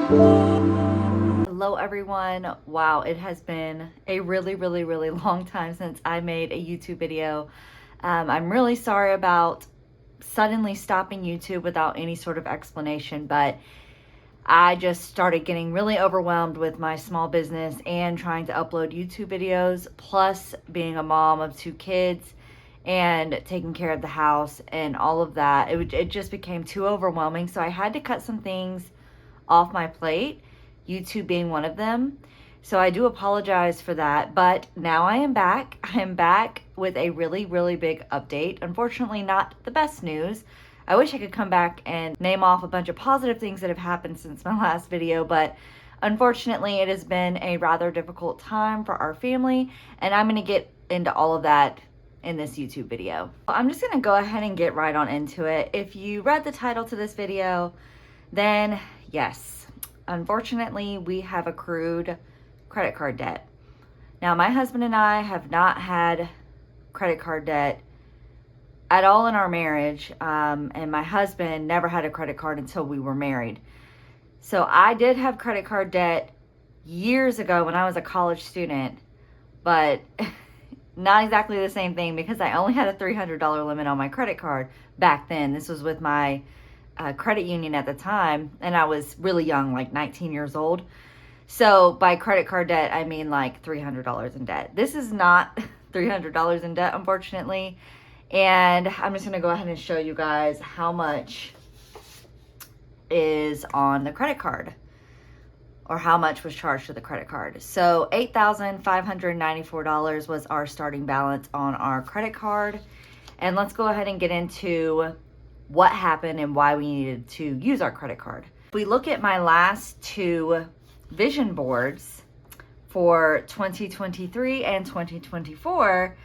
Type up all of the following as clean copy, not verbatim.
Hello everyone. Wow, it has been a really long time since I made a YouTube video. I'm really sorry about suddenly stopping YouTube without any sort of explanation, but I just started getting really overwhelmed with my small business and trying to upload YouTube videos, plus being a mom of 2 kids and taking care of the house and all of that. It just became too overwhelming, so I had to cut some things off my plate, YouTube being one of them. So I do apologize for that, but now I am back. I am back with a really big update. Unfortunately, not the best news. I wish I could come back and name off a bunch of positive things that have happened since my last video, but unfortunately it has been a rather difficult time for our family, and I'm gonna get into all of that in this YouTube video. I'm just gonna go ahead and get right on into it. If you read the title to this video, then yes, unfortunately, we have accrued credit card debt. Now, my husband and I have not had credit card debt at all in our marriage, and my husband never had a credit card until we were married. So I did have credit card debt years ago when I was a college student, but not exactly the same thing because I only had a $300 limit on my credit card back then. This was with my credit union at the time, and I was really young, like 19 years old. So by credit card debt, I mean like $300 in debt. This is not $300 in debt, unfortunately. And I'm just gonna go ahead and show you guys how much is on the credit card, or how much was charged to the credit card. So $8,594 was our starting balance on our credit card. And let's go ahead and get into what happened and why we needed to use our credit card. If we look at my last 2 vision boards for 2023 and 2024,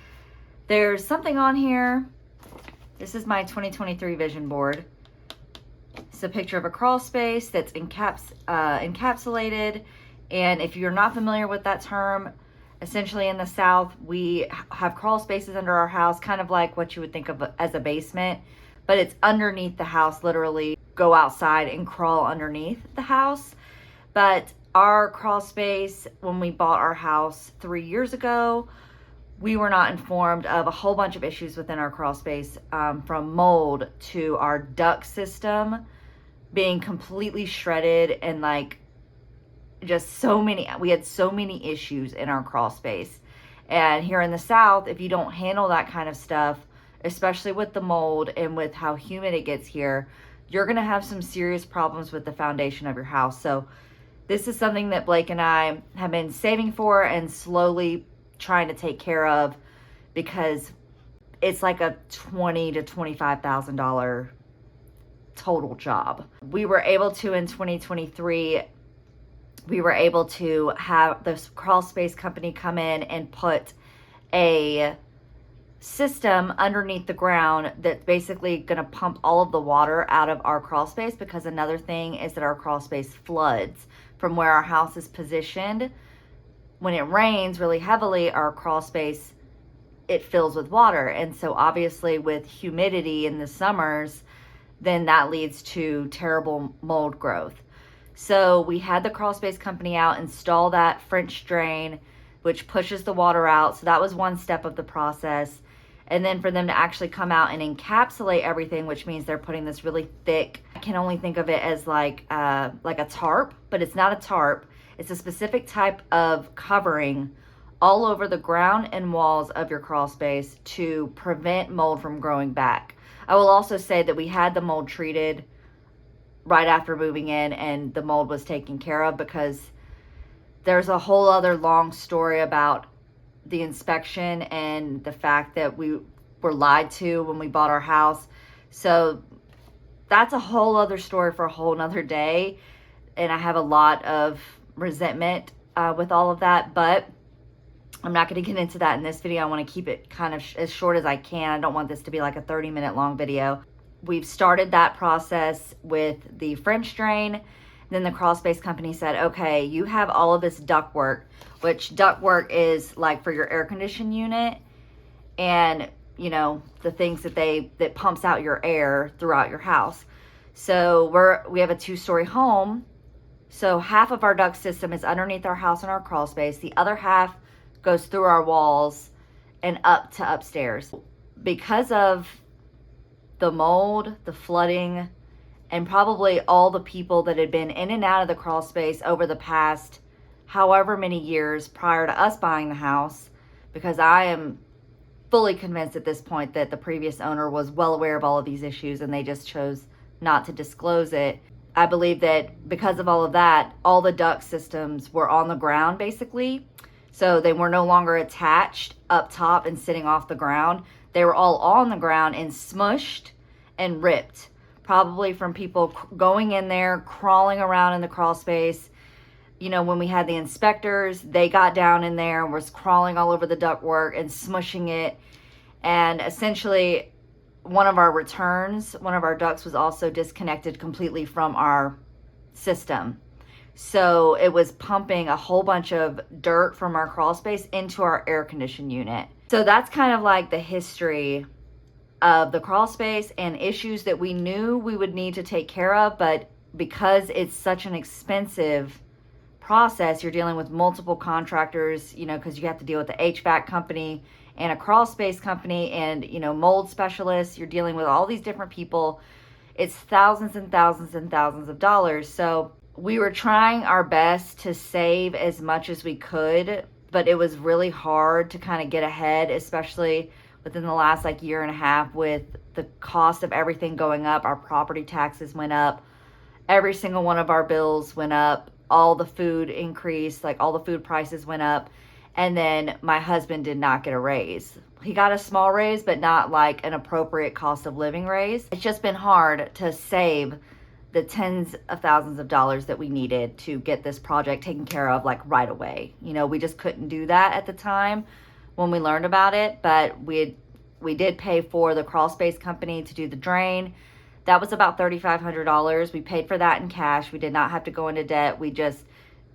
there's something on here. This is my 2023 vision board. It's a picture of a crawl space that's encapsulated. And if you're not familiar with that term, essentially in the South, we have crawl spaces under our house, kind of like what you would think of as a basement, but it's underneath the house, literally go outside and crawl underneath the house. But our crawl space, when we bought our house 3 years ago, we were not informed of a whole bunch of issues within our crawl space, from mold to our duct system being completely shredded, and like just we had so many issues in our crawl space. And here in the South, if you don't handle that kind of stuff, especially with the mold and with how humid it gets here, you're gonna have some serious problems with the foundation of your house. So this is something that Blake and I have been saving for and slowly trying to take care of, because it's like a $20,000 to $25,000 total job. We were able to, in 2023, we were able to have this crawl space company come in and put a system underneath the ground that's basically going to pump all of the water out of our crawl space, because another thing is that our crawl space floods from where our house is positioned. When it rains really heavily, our crawl space, it fills with water. And so obviously with humidity in the summers, then that leads to terrible mold growth. So we had the crawl space company out, install that French drain, which pushes the water out. So that was one step of the process. And then for them to actually come out and encapsulate everything, which means they're putting this really thick, I can only think of it as like a tarp, but it's not a tarp. It's a specific type of covering all over the ground and walls of your crawl space to prevent mold from growing back. I will also say that we had the mold treated right after moving in, and the mold was taken care of, because there's a whole other long story about the inspection and the fact that we were lied to when we bought our house. So that's a whole other story for a whole nother day. And I have a lot of resentment with all of that, but I'm not going to get into that in this video. I want to keep it kind of as short as I can. I don't want this to be like a 30-minute long video. We've started that process with the French drain. Then the crawl space company said, okay, you have all of this ductwork, which ductwork is like for your air conditioning unit, and you know, the things that pumps out your air throughout your house. So we have a 2-story home. So half of our duct system is underneath our house and our crawl space. The other half goes through our walls and up to upstairs. Because of the mold, the flooding, and probably all the people that had been in and out of the crawl space over the past however many years prior to us buying the house, because I am fully convinced at this point that the previous owner was well aware of all of these issues and they just chose not to disclose it. I believe that because of all of that, all the duct systems were on the ground basically. So they were no longer attached up top and sitting off the ground. They were all on the ground and smushed and ripped, probably from people going in there, crawling around in the crawl space. You know, when we had the inspectors, they got down in there and was crawling all over the ductwork and smushing it. And essentially, one of our ducts was also disconnected completely from our system. So it was pumping a whole bunch of dirt from our crawl space into our air conditioning unit. So that's kind of like the history of the crawl space and issues that we knew we would need to take care of, but because it's such an expensive process, you're dealing with multiple contractors, you know, because you have to deal with the HVAC company and a crawl space company and, you know, mold specialists. You're dealing with all these different people. It's thousands and thousands and thousands of dollars. So we were trying our best to save as much as we could, but it was really hard to kind of get ahead, especially within the last like year and a half with the cost of everything going up. Our property taxes went up. Every single one of our bills went up. All the food increased, like all the food prices went up. And then my husband did not get a raise. He got a small raise, but not like an appropriate cost of living raise. It's just been hard to save the tens of thousands of dollars that we needed to get this project taken care of like right away. You know, we just couldn't do that at the time when we learned about it, but we did pay for the crawl space company to do the drain. That was about $3,500. We paid for that in cash. We did not have to go into debt. We just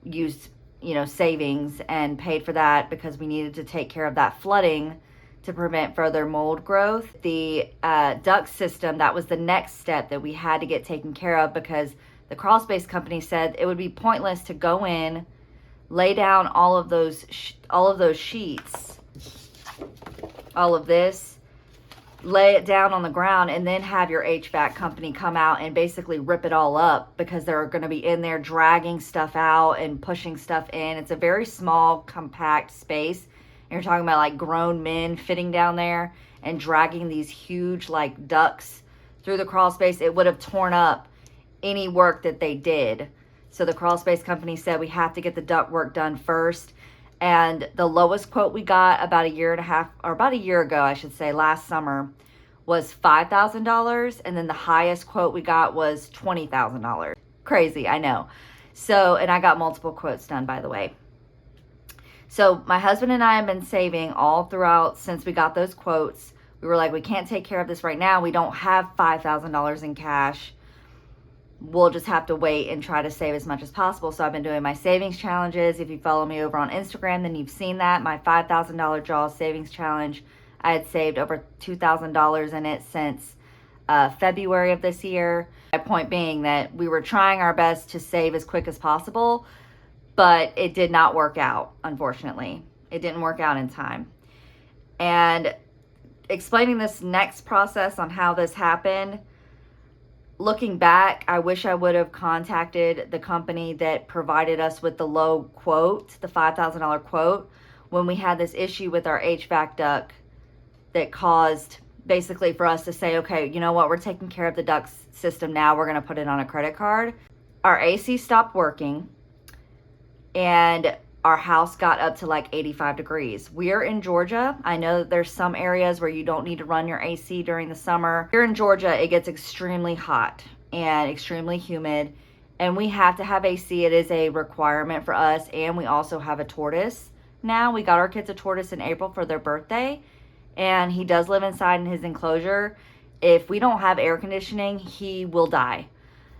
used, you know, savings and paid for that because we needed to take care of that flooding to prevent further mold growth. The duct system, that was the next step that we had to get taken care of because the crawl space company said it would be pointless to go in, lay down all of those sheets, all of this, lay it down on the ground, and then have your HVAC company come out and basically rip it all up because they're going to be in there dragging stuff out and pushing stuff in. It's a very small, compact space. And you're talking about like grown men fitting down there and dragging these huge like ducts through the crawl space. It would have torn up any work that they did. So the crawl space company said we have to get the duct work done first. And the lowest quote we got about a year ago, I should say, last summer, was $5,000. And then the highest quote we got was $20,000. Crazy, I know. So, and I got multiple quotes done, by the way. So my husband and I have been saving all throughout since we got those quotes. We were like, we can't take care of this right now. We don't have $5,000 in cash. We'll just have to wait and try to save as much as possible. So I've been doing my savings challenges. If you follow me over on Instagram, then you've seen that. My $5,000 draw savings challenge, I had saved over $2,000 in it since February of this year. My point being that we were trying our best to save as quick as possible, but it did not work out, unfortunately. It didn't work out in time. And explaining this next process on how this happened, looking back, I wish I would have contacted the company that provided us with the low quote, the $5,000 quote, when we had this issue with our HVAC duct that caused basically for us to say, okay, you know what, we're taking care of the duct system now. We're going to put it on a credit card. Our AC stopped working and our house got up to like 85 degrees. We're in Georgia. I know that there's some areas where you don't need to run your AC during the summer. Here in Georgia, it gets extremely hot and extremely humid, and we have to have AC. It is a requirement for us, and we also have a tortoise now. We got our kids a tortoise in April for their birthday, and he does live inside in his enclosure. If we don't have air conditioning, he will die.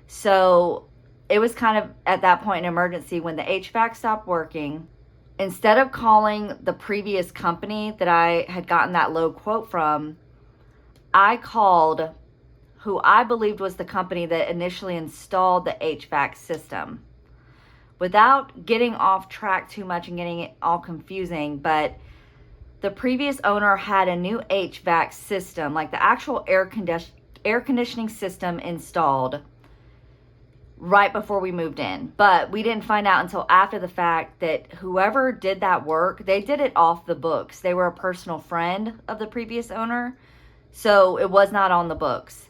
So it was kind of at that point an emergency when the HVAC stopped working. Instead of calling the previous company that I had gotten that low quote from, I called who I believed was the company that initially installed the HVAC system. without getting off track too much and getting it all confusing, but the previous owner had a new HVAC system, like the actual air conditioning system installed right before we moved in. But we didn't find out until after the fact that whoever did that work, they did it off the books. They were a personal friend of the previous owner, so it was not on the books.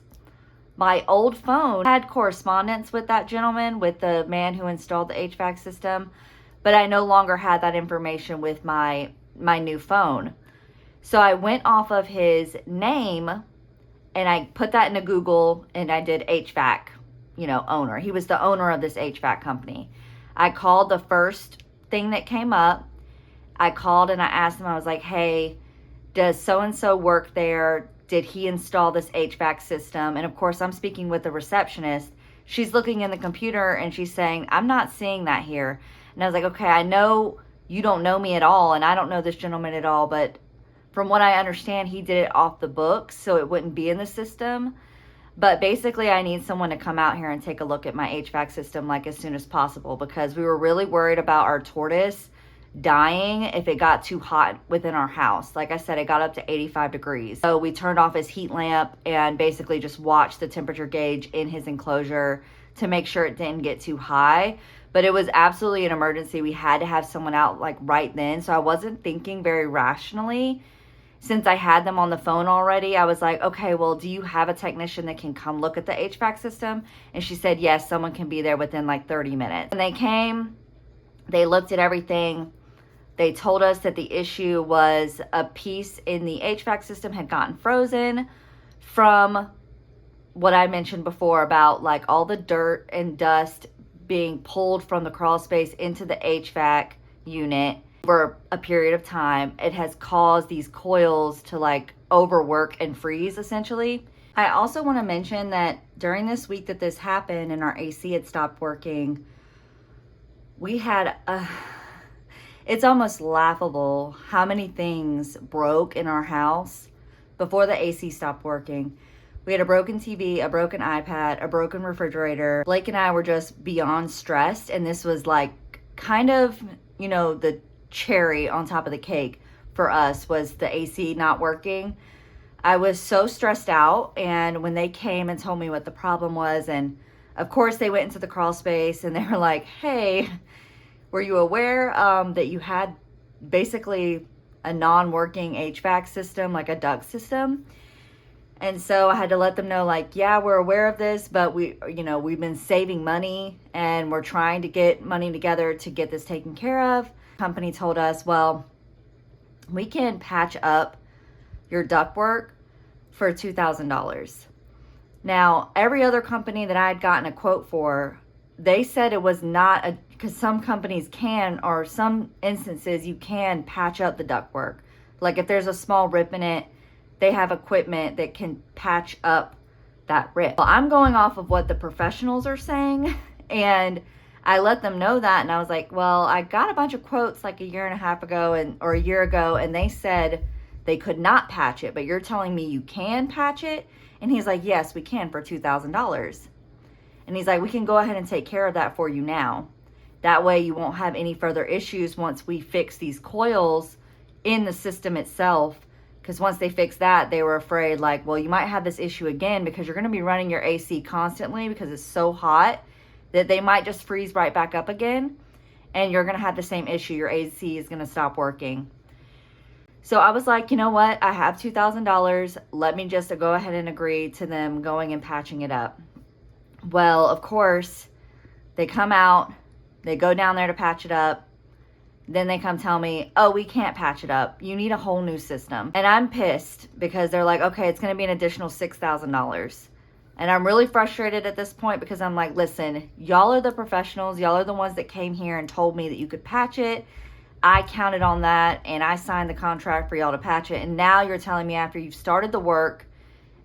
My old phone had correspondence with that gentleman, with the man who installed the HVAC system, but I no longer had that information with my new phone. So I went off of his name and I put that into Google and I did HVAC, owner. He was the owner of this HVAC company. I called the first thing that came up. I called and I asked him, I was like, hey, does so-and-so work there? Did he install this HVAC system? And of course, I'm speaking with the receptionist. She's looking in the computer and she's saying, I'm not seeing that here. And I was like, okay, I know you don't know me at all and I don't know this gentleman at all, but from what I understand, he did it off the books so it wouldn't be in the system. But basically, I need someone to come out here and take a look at my HVAC system like as soon as possible, because we were really worried about our tortoise dying if it got too hot within our house. Like I said, it got up to 85 degrees. So we turned off his heat lamp and basically just watched the temperature gauge in his enclosure to make sure it didn't get too high. But it was absolutely an emergency. We had to have someone out like right then. So I wasn't thinking very rationally. Since I had them on the phone already, I was like, okay, well, do you have a technician that can come look at the HVAC system? And she said, yes, someone can be there within like 30 minutes. And they came, they looked at everything. They told us that the issue was a piece in the HVAC system had gotten frozen from what I mentioned before about like all the dirt and dust being pulled from the crawl space into the HVAC unit for a period of time. It has caused these coils to like overwork and freeze essentially. I also want to mention that during this week that this happened and our AC had stopped working, we had it's almost laughable how many things broke in our house before the AC stopped working. We had a broken TV, a broken iPad, a broken refrigerator. Blake and I were just beyond stressed, and this was like kind of, the cherry on top of the cake for us was the AC not working. I was so stressed out, and when they came and told me what the problem was, and of course they went into the crawl space and they were like, hey, were you aware that you had basically a non-working HVAC system, like a duct system? And so I had to let them know, like, yeah, we're aware of this, but we've been saving money and we're trying to get money together to get this taken care of. The company told us, well, we can patch up your ductwork for $2,000. Now, every other company that I had gotten a quote for, they said it was not because some companies can, or some instances you can patch up the ductwork. Like if there's a small rip in it, they have equipment that can patch up that rip. Well, I'm going off of what the professionals are saying, and I let them know that, and I was like, well, I got a bunch of quotes like a year and a half ago or a year ago, and they said they could not patch it, but you're telling me you can patch it? And he's like, yes, we can for $2,000. And he's like, we can go ahead and take care of that for you now. That way you won't have any further issues once we fix these coils in the system itself. Because once they fixed that, they were afraid like, well, you might have this issue again because you're going to be running your AC constantly because it's so hot that they might just freeze right back up again. And you're going to have the same issue. Your AC is going to stop working. So I was like, you know what? I have $2,000. Let me just go ahead and agree to them going and patching it up. Well, of course, they come out. They go down there to patch it up. Then they come tell me, oh, we can't patch it up. You need a whole new system. And I'm pissed because they're like, okay, it's going to be an additional $6,000. And I'm really frustrated at this point because I'm like, listen, y'all are the professionals. Y'all are the ones that came here and told me that you could patch it. I counted on that and I signed the contract for y'all to patch it. And now you're telling me after you've started the work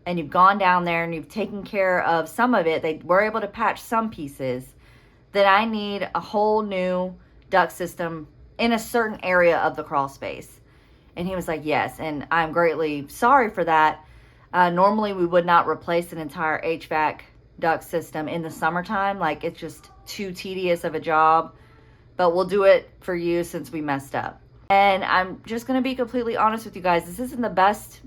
and you've gone down there and you've taken care of some of it, they were able to patch some pieces, that I need a whole new duct system in a certain area of the crawl space. And he was like, yes. And I'm greatly sorry for that. Normally we would not replace an entire HVAC duct system in the summertime. Like it's just too tedious of a job but we'll do it for you since we messed up. And I'm just going to be completely honest with you guys. This isn't the best,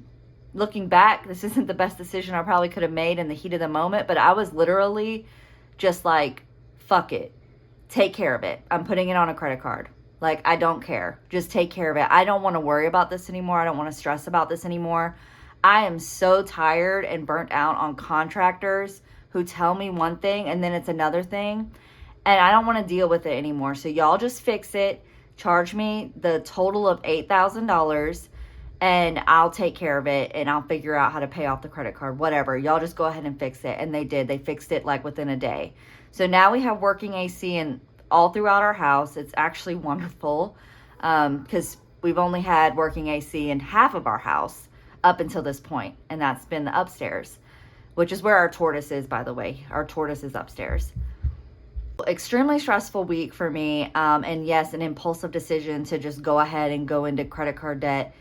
looking back, this isn't the best decision I probably could have made in the heat of the moment, but I was literally just like, fuck it. Take care of it. I'm putting it on a credit card. Like, I don't care. Just take care of it. I don't want to worry about this anymore. I don't want to stress about this anymore. I am so tired and burnt out on contractors who tell me one thing and then it's another thing. And I don't want to deal with it anymore. So y'all just fix it. Charge me the total of $8,000 and I'll take care of it and I'll figure out how to pay off the credit card, whatever. Y'all just go ahead and fix it. And they did. They fixed it like within a day. So now we have working AC and all throughout our house. It's actually wonderful because we've only had working AC in half of our house up until this point, and that's been the upstairs, which is where our tortoise is, by the way. Our tortoise is upstairs. Extremely stressful week for me, and yes, an impulsive decision to just go ahead and go into credit card debt,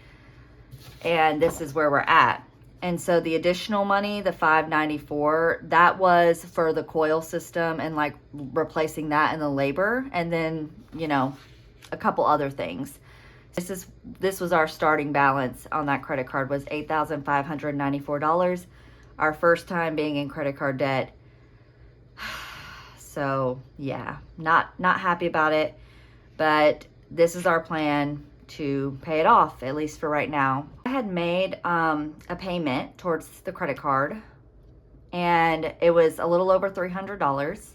and this is where we're at. And so the additional money, the $594, that was for the coil system and like replacing that and the labor. And then, you know, a couple other things. This was our starting balance on that credit card was $8,594. Our first time being in credit card debt. So yeah, not happy about it, but this is our plan to pay it off, at least for right now. I had made a payment towards the credit card and it was a little over $300.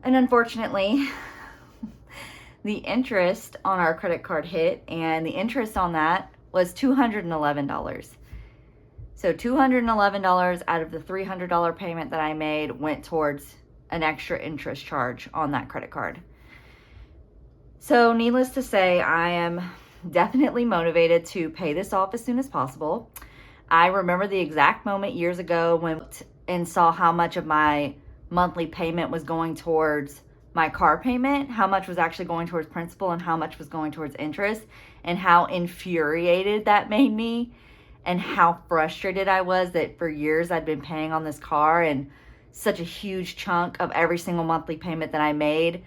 And unfortunately, the interest on our credit card hit and the interest on that was $211. So $211 out of the $300 payment that I made went towards an extra interest charge on that credit card. So needless to say, I am definitely motivated to pay this off as soon as possible. I remember the exact moment years ago when and saw how much of my monthly payment was going towards my car payment, how much was actually going towards principal and how much was going towards interest, and how infuriated that made me and how frustrated I was that for years I'd been paying on this car and such a huge chunk of every single monthly payment that I made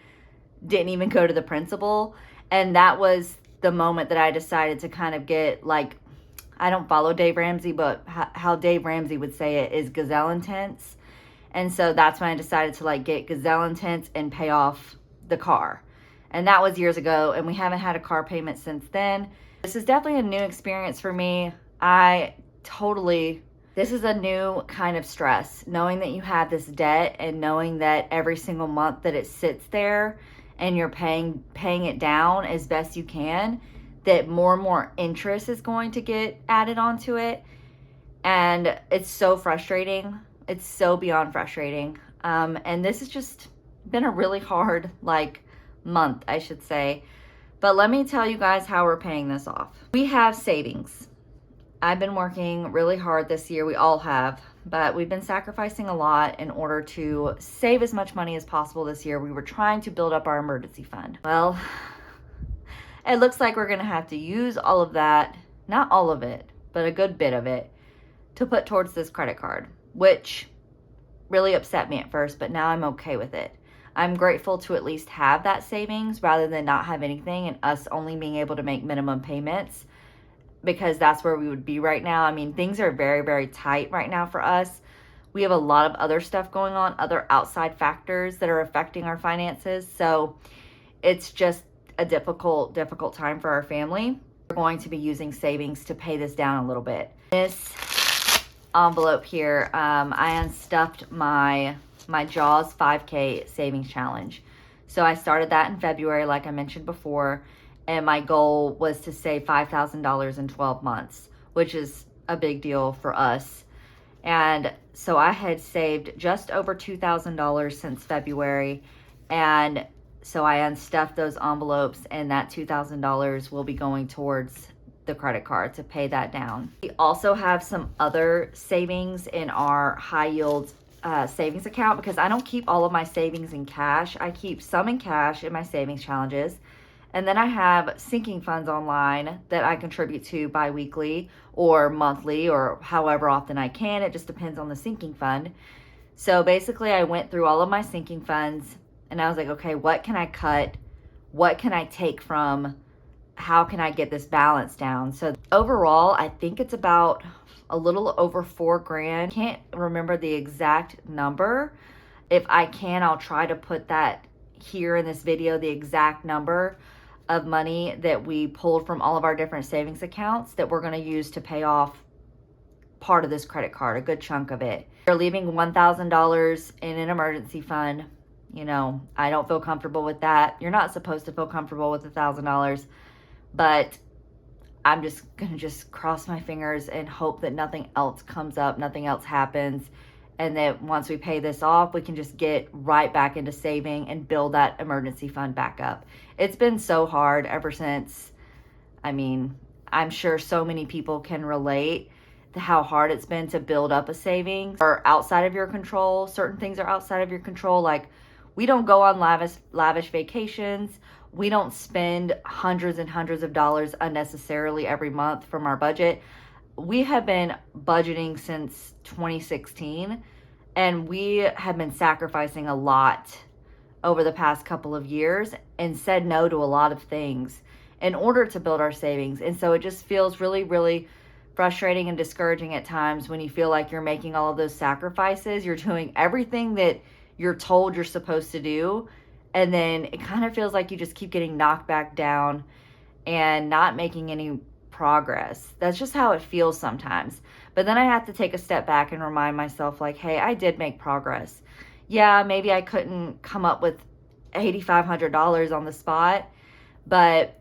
didn't even go to the principal. And that was the moment that I decided to kind of get like, I don't follow Dave Ramsey, but how Dave Ramsey would say it is gazelle intense. And so that's when I decided to like get gazelle intense and pay off the car. And that was years ago, and we haven't had a car payment since then. This is definitely a new experience for me. This is a new kind of stress, knowing that you have this debt and knowing that every single month that it sits there and you're paying it down as best you can, that more and more interest is going to get added onto it. And it's so frustrating. It's so beyond frustrating. And this has just been a really hard month, I should say. But let me tell you guys how we're paying this off. We have savings. I've been working really hard this year. We all have, but we've been sacrificing a lot in order to save as much money as possible this year. We were trying to build up our emergency fund. Well, it looks like we're gonna have to use all of that, not all of it, but a good bit of it, to put towards this credit card, which really upset me at first, but now I'm okay with it. I'm grateful to at least have that savings rather than not have anything and us only being able to make minimum payments, because that's where we would be right now. I mean, things are very, very tight right now for us. We have a lot of other stuff going on, other outside factors that are affecting our finances. So it's just a difficult time for our family. We're going to be using savings to pay this down a little bit. This envelope here, I unstuffed my JAWS 5K savings challenge. So I started that in February, like I mentioned before. And my goal was to save $5,000 in 12 months, which is a big deal for us. And so I had saved just over $2,000 since February. And so I unstuffed those envelopes, and that $2,000 will be going towards the credit card to pay that down. We also have some other savings in our high yield savings account, because I don't keep all of my savings in cash. I keep some in cash in my savings challenges. And then I have sinking funds online that I contribute to bi-weekly or monthly or however often I can. It just depends on the sinking fund. So basically I went through all of my sinking funds and I was like, okay, what can I cut what can I take from, how can I get this balance down? So overall, I think it's about a little over $4,000. Can't remember the exact number. If I can, I'll try to put that here in this video, the exact number of money that we pulled from all of our different savings accounts that we're going to use to pay off part of this credit card, a good chunk of it. We're leaving $1,000 in an emergency fund. You know, I don't feel comfortable with that. You're not supposed to feel comfortable with $1,000, but I'm just going to just cross my fingers and hope that nothing else comes up, nothing else happens, and that once we pay this off, we can just get right back into saving and build that emergency fund back up. It's been so hard ever since. I mean, I'm sure so many people can relate to how hard it's been to build up a savings. Or outside of your control. Certain things are outside of your control. Like, we don't go on lavish vacations. We don't spend hundreds and hundreds of dollars unnecessarily every month from our budget. We have been budgeting since 2016, and we have been sacrificing a lot over the past couple of years and said no to a lot of things in order to build our savings. And so it just feels really, really frustrating and discouraging at times when you feel like you're making all of those sacrifices. You're doing everything that you're told you're supposed to do, and then it kind of feels like you just keep getting knocked back down and not making any progress. That's just how it feels sometimes. But then I have to take a step back and remind myself, like, hey, I did make progress. Yeah, maybe I couldn't come up with $8,500 on the spot, but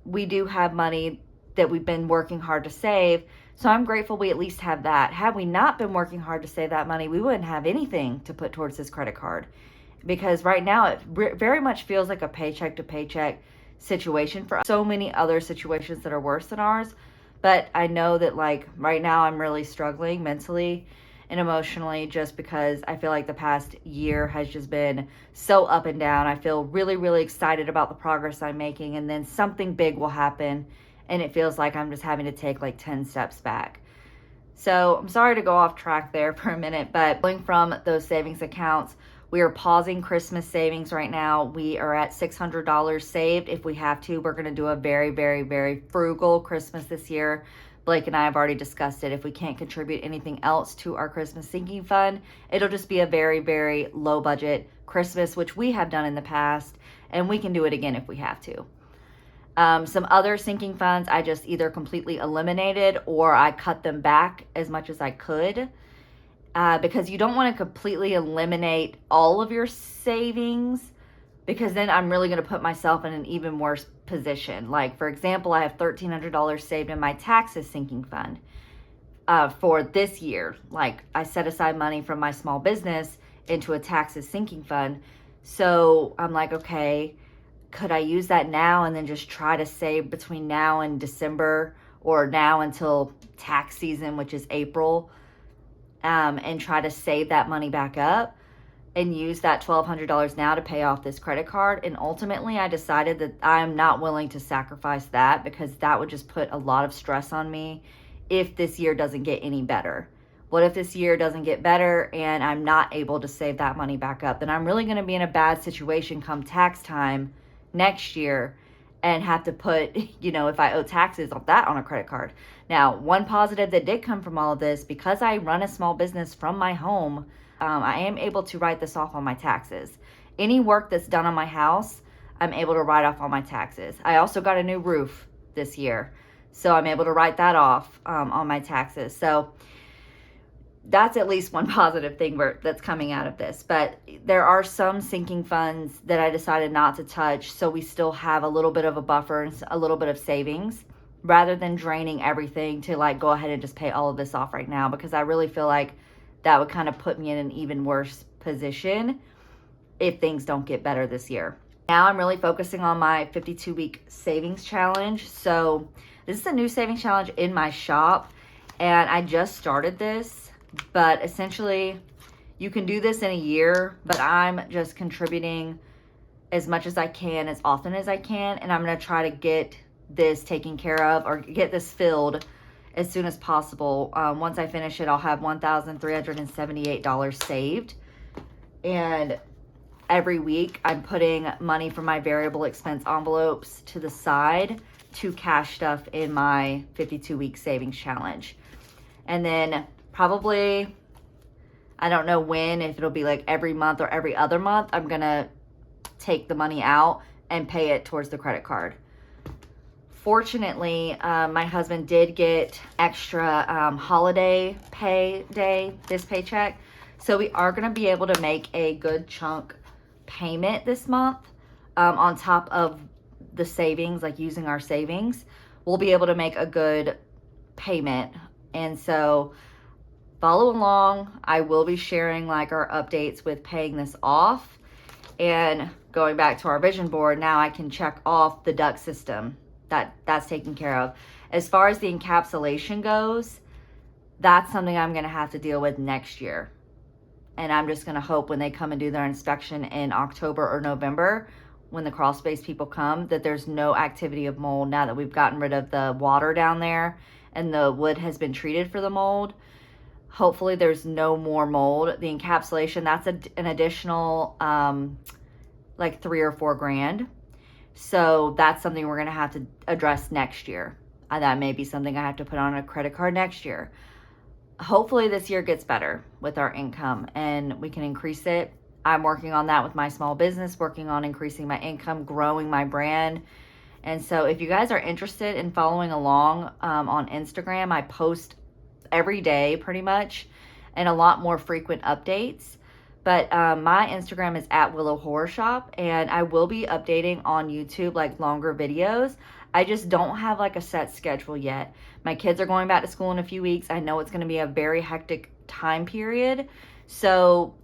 we do have money that we've been working hard to save. So I'm grateful we at least have that. Had we not been working hard to save that money, we wouldn't have anything to put towards this credit card. Because right now it very much feels like a paycheck to paycheck situation for so many other situations that are worse than ours. But I know that, like, right now I'm really struggling mentally and emotionally, just because I feel like the past year has just been so up and down. I feel really, really excited about the progress I'm making, and then something big will happen and it feels like I'm just having to take like 10 steps back. So I'm sorry to go off track there for a minute, but going from those savings accounts, we are pausing Christmas savings right now. We are at $600 saved. If we have to, we're going to do a very, very, very frugal Christmas this year. Blake and I have already discussed it. If we can't contribute anything else to our Christmas sinking fund, it'll just be a very, very low budget Christmas, which we have done in the past, and we can do it again if we have to. Some other sinking funds I just either completely eliminated or I cut them back as much as I could, because you don't want to completely eliminate all of your savings, because then I'm really going to put myself in an even worse position. Like, for example, I have $1,300 saved in my taxes sinking fund for this year. Like, I set aside money from my small business into a taxes sinking fund. So I'm like, okay, could I use that now and then just try to save between now and December, or now until tax season, which is April, and try to save that money back up and use that $1,200 now to pay off this credit card? And ultimately, I decided that I am not willing to sacrifice that, because that would just put a lot of stress on me if this year doesn't get any better. What if this year doesn't get better and I'm not able to save that money back up? Then I'm really going to be in a bad situation come tax time next year and have to put, if I owe taxes on that on a credit card. Now, one positive that did come from all of this, because I run a small business from my home, I am able to write this off on my taxes. Any work that's done on my house, I'm able to write off on my taxes. I also got a new roof this year, so I'm able to write that off on my taxes. So that's at least one positive thing that's coming out of this. But there are some sinking funds that I decided not to touch, so we still have a little bit of a buffer and a little bit of savings, rather than draining everything to like go ahead and just pay all of this off right now, because I really feel like that would kind of put me in an even worse position if things don't get better this year. Now I'm really focusing on my 52-week savings challenge. So this is a new savings challenge in my shop, and I just started this. But essentially, you can do this in a year, but I'm just contributing as much as I can, as often as I can, and I'm going to try to get this taken care of, or get this filled as soon as possible. Once I finish it, I'll have $1,378 saved, and every week I'm putting money from my variable expense envelopes to the side to cash stuff in my 52-week savings challenge. And then probably, I don't know when, if it'll be like every month or every other month, I'm gonna take the money out and pay it towards the credit card. Fortunately, my husband did get extra holiday pay day, this paycheck. So we are gonna be able to make a good chunk payment this month on top of the savings, like using our savings. We'll be able to make a good payment. And so follow along. I will be sharing like our updates with paying this off. And going back to our vision board, now I can check off the duct system. That's taken care of. As far as the encapsulation goes, that's something I'm gonna have to deal with next year. And I'm just gonna hope when they come and do their inspection in October or November, when the crawl space people come, that there's no activity of mold now that we've gotten rid of the water down there and the wood has been treated for the mold. Hopefully there's no more mold. The encapsulation, that's an additional like $3 or $4 grand. So that's something we're gonna have to address next year. That may be something I have to put on a credit card next year. Hopefully this year gets better with our income and we can increase it. I'm working on that with my small business, working on increasing my income, growing my brand. And so if you guys are interested in following along on Instagram, I post every day pretty much and a lot more frequent updates. But my Instagram is at Willow Horror Shop, and I will be updating on YouTube like longer videos. I just don't have like a set schedule yet. My kids are going back to school in a few weeks. I know it's going to be a very hectic time period. So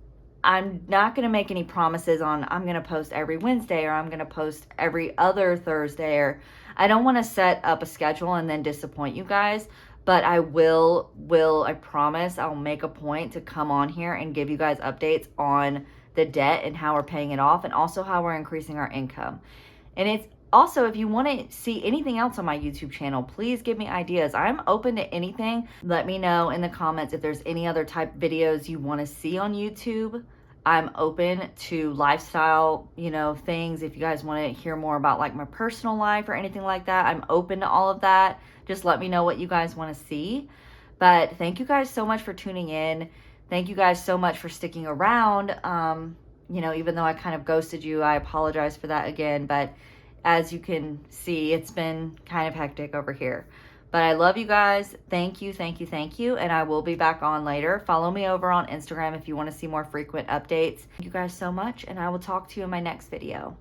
I'm not going to make any promises on I'm going to post every Wednesday or I'm going to post every other Thursday, or I don't want to set up a schedule and then disappoint you guys. But I I promise I'll make a point to come on here and give you guys updates on the debt and how we're paying it off and also how we're increasing our income. And it's also, if you want to see anything else on my YouTube channel, please give me ideas. I'm open to anything. Let me know in the comments if there's any other type of videos you want to see on YouTube. I'm open to lifestyle, things. If you guys want to hear more about like my personal life or anything like that, I'm open to all of that. Just let me know what you guys want to see. But thank you guys so much for tuning in. Thank you guys so much for sticking around. Even though I kind of ghosted you, I apologize for that again. But as you can see, it's been kind of hectic over here. But I love you guys. Thank you, thank you, thank you. And I will be back on later. Follow me over on Instagram if you want to see more frequent updates. Thank you guys so much, and I will talk to you in my next video.